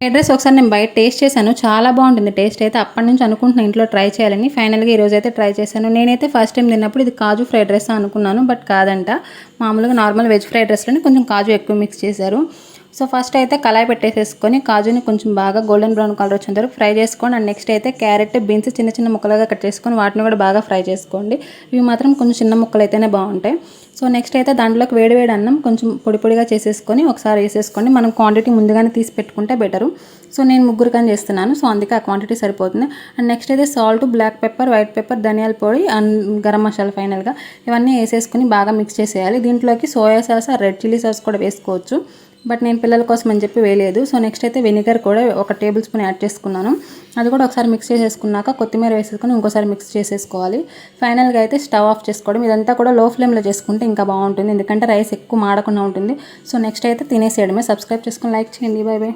Fried rice ఒకసారి నేను బయట టేస్ట్ చేశాను, చాలా బాగుంటుంది టేస్ట్ అయితే. అప్పటి నుంచి అనుకుంటున్నాను ఇంట్లో ట్రై చేయాలని. ఫైనల్గా ఈరోజు అయితే ట్రై చేశాను. నేనైతే ఫస్ట్ టైం తిన్నప్పుడు ఇది కాజు ఫ్రైడ్ రైస్ అనుకున్నాను, బట్ కాదంట. మామూలుగా నార్మల్ వెజ్ ఫ్రైడ్ రైస్లోని కొంచెం కాజు ఎక్కువ మిక్స్ చేశారు. సో ఫస్ట్ అయితే కళాయి పెట్టేసేసుకొని కాజుని కొంచెం బాగా గోల్డెన్ బ్రౌన్ కలర్ వచ్చేంత వరకు ఫ్రై చేసుకోండి. అండ్ నెక్స్ట్ అయితే క్యారెట్, బీన్స్ చిన్న చిన్న ముక్కలుగా కట్ చేసుకొని వాటిని కూడా బాగా ఫ్రై చేసుకోండి. ఇవి మాత్రం కొంచెం చిన్న ముక్కలు అయితేనే బాగుంటాయి. సో నెక్స్ట్ అయితే దాంట్లోకి వేడి అన్నం కొంచెం పొడిగా చేసేసుకొని ఒకసారి వేసేసుకోండి. మనం క్వాంటిటీ ముందుగానే తీసి పెట్టుకుంటే బెటరు. సో నేను ముగ్గురికని చేస్తున్నాను, సో అందుకే ఆ క్వాంటిటీ సరిపోతుంది. అండ్ నెక్స్ట్ అయితే salt, black pepper, white pepper, ధనియాల పొడి అండ్ గరం మసాలా ఫైనల్గా ఇవన్నీ వేసేసుకొని బాగా మిక్స్ చేసేయాలి. దీంట్లోకి soya sauce, red chilli sauce కూడా వేసుకోవచ్చు, బట్ నేను పిల్లల కోసం అని చెప్పి వేయలేదు. సో నెక్స్ట్ అయితే వెనిగర్ కూడా 1 టేబుల్ స్పూన్ యాడ్ చేసుకున్నాను. అది కూడా ఒకసారి మిక్స్ చేసేసుకున్నాక కొత్తిమీర వేసేసుకొని ఇంకోసారి మిక్స్ చేసేసుకోవాలి. ఫైనల్గా అయితే స్టవ్ ఆఫ్ చేసుకోవడం. ఇదంతా కూడా లో ఫ్లేమ్లో చేసుకుంటే ఇంకా బాగుంటుంది, ఎందుకంటే రైస్ ఎక్కువ మాడకుండా ఉంటుంది. సో నెక్స్ట్ అయితే తినేసేయడమే. సబ్స్క్రైబ్ చేసుకొని లైక్ చేయండి. By by.